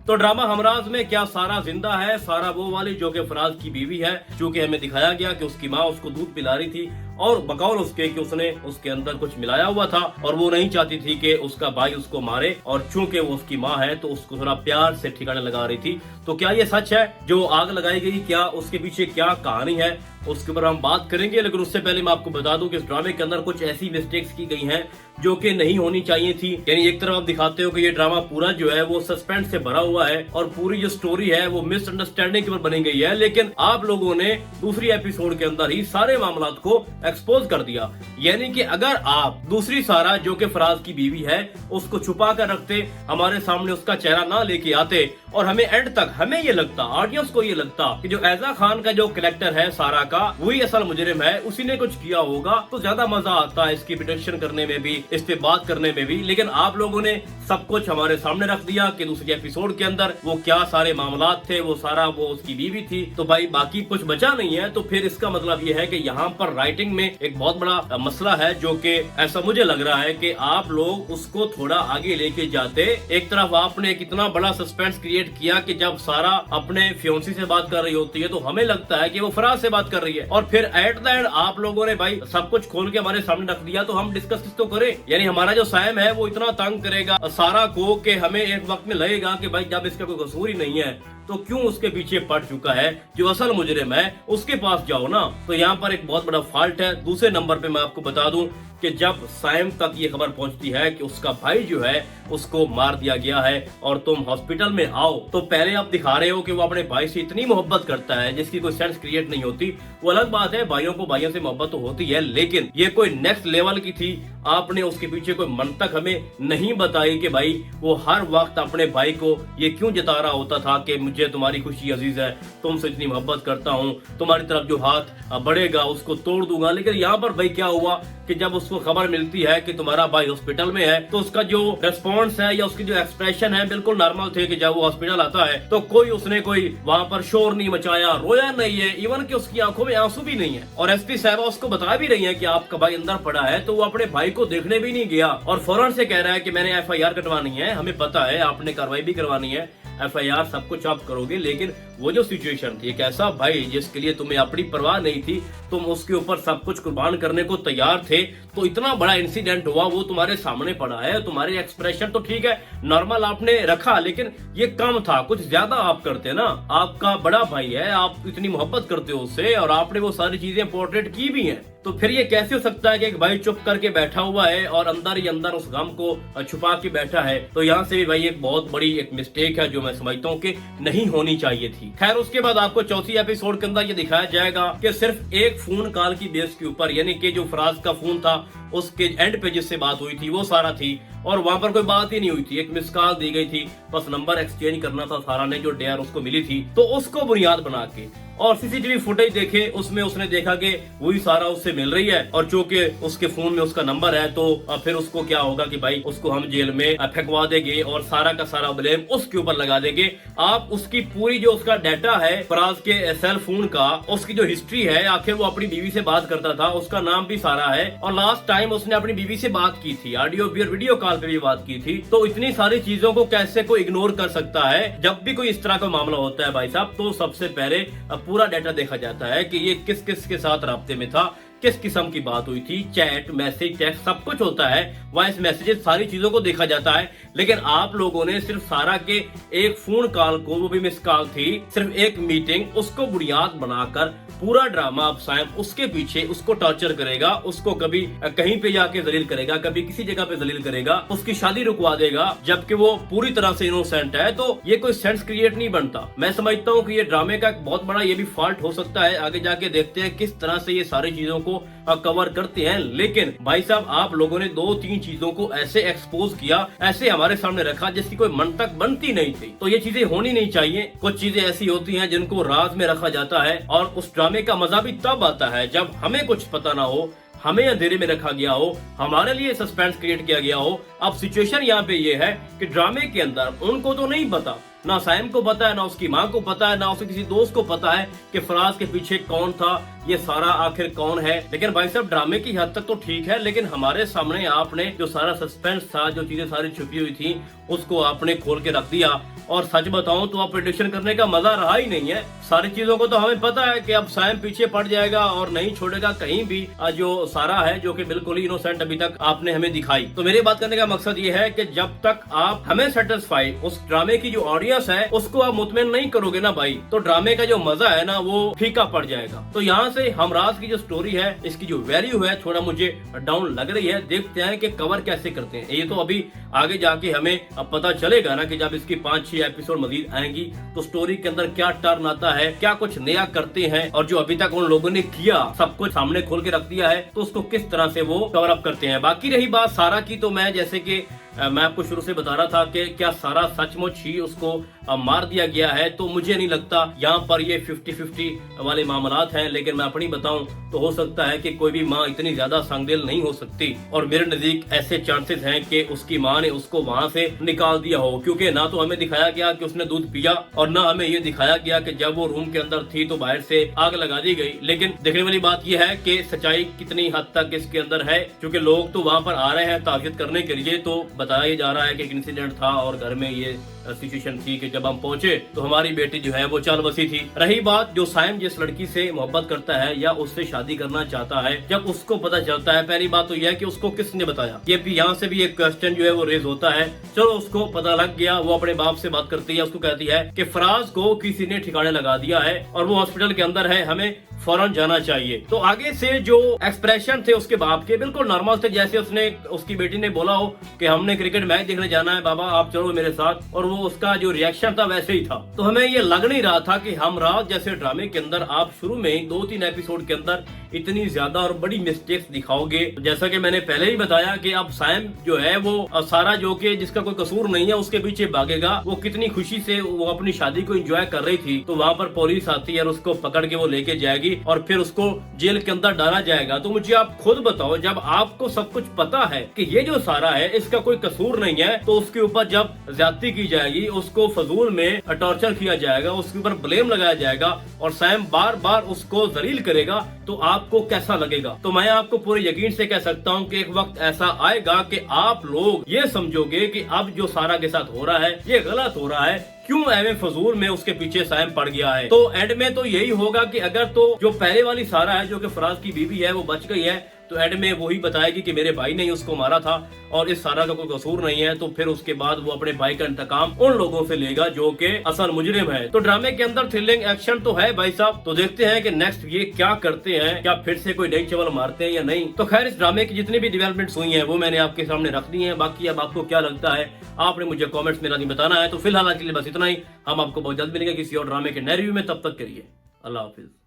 तो ड्रामा हमराज में क्या सारा जिंदा है? सारा वो वाली जो कि फराज की बीवी है, चूंकि हमें दिखाया गया कि उसकी माँ उसको दूध पिला रही थी और बकौल उसके कि उसने उसके अंदर कुछ मिलाया हुआ था और वो नहीं चाहती थी कि उसका भाई उसको मारे, और चूंकि वो उसकी माँ है तो उसको थोड़ा प्यार से ठिकाने लगा रही थी। तो क्या ये सच है जो आग लगाई गई? क्या उसके पीछे क्या कहानी है, उसके ऊपर हम बात करेंगे। लेकिन उससे पहले मैं आपको बता दूं कि इस ड्रामे के अंदर कुछ ऐसी मिस्टेक्स की गई हैं जो कि नहीं होनी चाहिए थी। यानी एक तरफ आप दिखाते हो कि ये ड्रामा पूरा जो है वो सस्पेंस से भरा हुआ है और पूरी जो स्टोरी है वो मिसअंडरस्टैंडिंग के ऊपर बनी गई है, लेकिन आप लोगों ने दूसरी एपिसोड के अंदर ही सारे मामला को एक्सपोज कर दिया। यानी कि अगर आप दूसरी सारा जो कि फराज की बीवी है उसको छुपा कर रखते, हमारे सामने उसका चेहरा ना लेके आते और हमें एंड तक हमें ये लगता, ऑडियंस को ये लगता कि जो ऐजा खान का जो कैरेक्टर है सारा का वही असल मुजरिम है, उसी ने कुछ किया होगा, तो ज्यादा मजा आता है इसकी प्रिडिक्शन करने में भी, इस पे बात करने में भी। लेकिन आप लोगों ने सब कुछ हमारे सामने रख दिया कि दूसरी एपिसोड के अंदर वो क्या सारे मामला थे, वो सारा वो उसकी बीवी थी, तो भाई बाकी कुछ बचा नहीं है। तो फिर इसका मतलब ये है कि यहाँ पर राइटिंग में एक बहुत बड़ा मसला है, जो कि ऐसा मुझे लग रहा है कि आप लोग उसको थोड़ा आगे लेके जाते। एक तरफ आपने एक इतना बड़ा सस्पेंस क्रिएट किया कि जब सारा अपने फियोंसी से बात कर रही होती है तो हमें लगता है कि वो फराज से बात कर रही है, और फिर एट द एंड आप लोगों ने भाई सब कुछ खोल के हमारे सामने रख दिया। तो हम डिस्कस तो करें। यानी हमारा जो सैम है वो इतना तंग करेगा सारा को कि हमें एक वक्त में लगेगा कि भाई जब इसका कोई कसूर ही नहीं है तो क्यों उसके पीछे पड़ चुका है जो असल मुजरिम है उसके पास जाओ ना। तो यहाँ पर एक बहुत बड़ा फॉल्ट है। दूसरे नंबर पे मैं आपको बता दूं कि जब साइम तक ये खबर पहुंचती है कि उसका भाई जो है उसको मार दिया गया है और तुम हॉस्पिटल में आओ, तो पहले आप दिखा रहे हो कि वो अपने भाई से इतनी मोहब्बत करता है जिसकी कोई सेंस क्रिएट नहीं होती। वो अलग बात है, भाइयों को भाइयों से मोहब्बत तो होती है, लेकिन ये कोई नेक्स्ट लेवल की थी। आपने उसके पीछे कोई मंतक हमें नहीं बताई कि भाई वो हर वक्त अपने भाई को ये क्यों जता रहा होता था कि मुझे तुम्हारी खुशी अजीज है, तुमसे इतनी मोहब्बत करता हूँ, तुम्हारी तरफ जो हाथ बढ़ेगा उसको तोड़ दूंगा। लेकिन यहाँ पर भाई क्या हुआ कि जब उसको खबर मिलती है कि तुम्हारा भाई हॉस्पिटल में है तो उसका जो रेस्पॉन्स है या उसकी जो एक्सप्रेशन है बिल्कुल नॉर्मल थे कि जब वो हॉस्पिटल आता है तो कोई उसने कोई वहां पर शोर नहीं मचाया, रोया नहीं है, इवन कि उसकी आंखों में आंसू भी नहीं है। और एसपी साहबा उसको बता भी रही है कि आपका भाई अंदर पड़ा है, तो वो अपने भाई को देखने भी नहीं गया और फौरन से कह रहा है कि मैंने FIR कटवानी है, हमें पता है आपने कार्रवाई भी करवानी है, FIR सब कुछ आप करोगे। लेकिन वो जो सिचुएशन थी, एक ऐसा भाई जिसके लिए तुम्हें अपनी परवाह नहीं थी, तुम उसके ऊपर सब कुछ कुर्बान करने को तैयार थे, तो इतना बड़ा इंसिडेंट हुआ, वो तुम्हारे सामने पड़ा है। तुम्हारे एक्सप्रेशन तो ठीक है नॉर्मल आपने रखा, लेकिन ये कम था, कुछ ज्यादा आप करते ना। आपका बड़ा भाई है, आप इतनी मोहब्बत करते हो उससे और आपने वो सारी चीजें पोर्ट्रेट की भी हैं। तो फिर ये कैसे हो सकता है कि एक भाई चुप करके बैठा हुआ है और अंदर ही अंदर उस गम को छुपा के बैठा है? तो यहाँ से भी भाई एक बहुत बड़ी एक मिस्टेक है जो मैं समझता हूँ कि नहीं होनी चाहिए थी। खैर उसके बाद आपको चौथी एपिसोड के अंदर ये दिखाया जाएगा कि सिर्फ एक फोन कॉल की बेस के ऊपर, यानी कि जो फराज का फोन था उसके एंड पे जिससे बात हुई थी वो सारा थी और वहां पर कोई बात ही नहीं हुई थी, एक मिस कॉल दी गई थी, बस नंबर एक्सचेंज करना था सारा ने जो डेयर उसको मिली थी, तो उसको बुनियाद बना के और सीसीटीवी फुटेज देखे उसमें उसने देखा कि वही सारा उससे मिल रही है और चूंकि उसके फोन में उसका नंबर है तो फिर उसको क्या होगा कि भाई उसको हम जेल में फेंकवा देंगे और सारा का सारा ब्लेम उसके ऊपर लगा देंगे। आप उसकी पूरी जो उसका डाटा है फराज के सेल फोन का, उसकी जो हिस्ट्री है, आखिर वो अपनी बीवी से बात करता था, उसका नाम भी सारा है और लास्ट टाइम उसने अपनी बीवी से बात की थी, ऑडियो वीडियो कॉल पे भी बात की थी। तो इतनी सारी चीजों को कैसे कोई इग्नोर कर सकता है? जब भी कोई इस तरह का मामला होता है भाई साहब तो सबसे पहले पूरा डाटा देखा जाता है कि ये किस किस के साथ राब्ते में था, किस किस्म की बात हुई थी, चैट मैसेज टेक्स्ट सब कुछ होता है, वॉइस मैसेजेस, सारी चीजों को देखा जाता है। लेकिन आप लोगों ने सिर्फ सारा के एक फोन कॉल को, वो भी मिस कॉल थी, सिर्फ एक मीटिंग, उसको बुनियाद बनाकर पूरा ड्रामा अब साइम उसके पीछे उसको टॉर्चर करेगा, उसको कभी कहीं पे जाके जलील करेगा, कभी किसी जगह पे जलील करेगा, उसकी शादी रुकवा देगा जबकि वो पूरी तरह से इनोसेंट है। तो ये कोई सेंस क्रिएट नहीं बनता। मैं समझता हूँ कि ये ड्रामे का एक बहुत बड़ा ये भी फॉल्ट हो सकता है। आगे जाके देखते हैं किस तरह से ये सारी चीजों को कवर करते हैं। लेकिन भाई साहब आप लोगों ने 2-3 चीजों को ऐसे एक्सपोज किया, ऐसे हमारे सामने रखा जिसकी कोई मंतक बनती नहीं थी। तो ये चीजें होनी नहीं चाहिए। कुछ चीजें ऐसी होती हैं जिनको राज में रखा जाता है और उस ड्रामे का मजा भी तब आता है जब हमें कुछ पता ना हो, हमें अंधेरे में रखा गया हो, हमारे लिए सस्पेंस क्रिएट किया गया हो। अब सिचुएशन यहाँ पे ये है कि ड्रामे के अंदर उनको तो नहीं पता ना साइम को पता है, ना उसकी माँ को पता है, ना उसके किसी दोस्त को पता है कि फराज के पीछे कौन था, ये सारा आखिर कौन है। लेकिन भाई साहब ड्रामे की हद तक तो ठीक है, लेकिन हमारे सामने आपने जो सारा सस्पेंस था, जो चीजें सारी छुपी हुई थी, उसको आपने खोल के रख दिया। और सच बताऊं तो अब प्रेडिक्शन करने का मजा रहा ही नहीं है। सारी चीजों को तो हमें पता है कि अब साइम पीछे पड़ जाएगा और नहीं छोड़ेगा कहीं भी जो सारा है, जो कि बिल्कुल ही इनोसेंट अभी तक आपने हमें दिखाई। तो मेरी बात करने का मकसद ये है कि जब तक आप हमें सेटिस्फाई, उस ड्रामे की जो ऑडियंस है उसको आप मुतमईन नहीं करोगे ना भाई, तो ड्रामे का जो मजा है ना वो फीका पड़ जाएगा। तो यहाँ से हमराज की जो स्टोरी है, इसकी जो वैल्यू है थोड़ा मुझे डाउन लग रही है। देखते हैं कि कवर कैसे करते हैं। ये तो अभी आगे जाके हमें अब पता चलेगा ना कि जब इसकी 5-6 एपिसोड मजीद आएंगी तो स्टोरी के अंदर क्या टर्न आता है, क्या कुछ नया करते हैं, और जो अभी तक उन लोगों ने किया सब कुछ सामने खोल के रख दिया है तो उसको किस तरह से वो कवर अप करते हैं। बाकी रही बात सारा की, तो मैं जैसे कि मैं आपको शुरू से बता रहा था कि क्या सारा सचमुच ही उसको मार दिया गया है, तो मुझे नहीं लगता। यहाँ पर ये 50-50 वाले मामलात हैं, लेकिन मैं अपनी बताऊं तो हो सकता है कि कोई भी माँ इतनी ज्यादा संगदिल नहीं हो सकती, और मेरे नजदीक ऐसे चांसेस हैं कि उसकी माँ ने उसको वहाँ से निकाल दिया हो, क्योंकि ना तो हमें दिखाया गया कि उसने दूध पिया और ना हमें ये दिखाया गया कि जब वो रूम के अंदर थी तो बाहर से आग लगा दी गई। लेकिन देखने वाली बात यह है कि सच्चाई कितनी हद तक इसके अंदर है, क्योंकि लोग तो वहाँ पर आ रहे हैं ताज़ियत करने के लिए। तो बताया जा रहा है कि एक इंसिडेंट था और घर में ये सिचुएशन थी कि जब हम पहुंचे तो हमारी बेटी जो है वो चल बसी थी। रही बात जो साइम जिस लड़की से मोहब्बत करता है या उससे शादी करना चाहता है, जब उसको पता चलता है, पहली बात तो यह है कि उसको किसने बताया। ये भी यहाँ से भी एक क्वेश्चन जो है वो रेज होता है। चलो उसको पता लग गया, वो अपने बाप से बात करती है, उसको कहती है कि फराज को किसी ने ठिकाने लगा दिया है और वो हॉस्पिटल के अंदर है, हमें फौरन जाना चाहिए। तो आगे से जो एक्सप्रेशन थे उसके बाप के बिल्कुल नॉर्मल थे, जैसे उसने उसकी बेटी ने बोला हो कि हमने क्रिकेट मैच देखने जाना है बाबा, आप चलो मेरे साथ, और वो उसका जो रिएक्शन था वैसे ही था। तो हमें ये लग नहीं रहा था कि हमराज जैसे ड्रामे के अंदर आप शुरू में 2-3 एपिसोड के अंदर इतनी ज्यादा और बड़ी मिस्टेक्स दिखाओगे। जैसा कि मैंने पहले ही बताया कि अब साइम जो है वो सारा जो कि जिसका कोई कसूर नहीं है उसके पीछे भागेगा। वो कितनी खुशी से वो अपनी शादी को एंजॉय कर रही थी, तो वहाँ पर पुलिस आती है और उसको पकड़ के वो लेके जाएगी और फिर उसको जेल के अंदर डाला जाएगा। तो मुझे आप खुद बताओ, जब आपको सब कुछ पता है कि ये जो सारा है इसका कोई कसूर नहीं है, तो उसके ऊपर जब ज्यादती की जाएगी, उसको फजूल में टॉर्चर किया जाएगा, उसके ऊपर ब्लेम लगाया जाएगा और सैम बार बार उसको जलील करेगा, तो आपको कैसा लगेगा। तो मैं आपको पूरे यकीन से कह सकता हूँ कि एक वक्त ऐसा आएगा कि आप लोग ये समझोगे कि अब जो सारा के साथ हो रहा है ये गलत हो रहा है, क्यों एवं फजूल में उसके पीछे साइम पड़ गया है। तो एंड में तो यही होगा कि अगर तो जो पहले वाली सारा है जो कि फराज की बीवी है वो बच गई है, तो एंड में वही बताएगी कि मेरे भाई ने ही उसको मारा था और इस सारा का कोई कसूर नहीं है। तो फिर उसके बाद वो अपने भाई का इंतकाम उन लोगों से लेगा जो कि असल मुजरिम है। तो ड्रामे के अंदर थ्रिलिंग एक्शन तो है भाई साहब। तो देखते हैं कि नेक्स्ट ये क्या करते हैं, क्या फिर से कोई नई चवल मारते हैं या नहीं। तो खैर इस ड्रामे की जितनी भी डेवलपमेंट्स हुई हैं वो मैंने आपके सामने रख दी हैं। बाकी अब आपको क्या लगता है आपने मुझे कॉमेंट्स में नहीं बताना है। तो फिलहाल आज के लिए बस इतना ही। हम आपको बहुत जल्द मिलेंगे किसी और ड्रामे के नए रिव्यू में। तब तक के लिए अल्लाह हाफिज।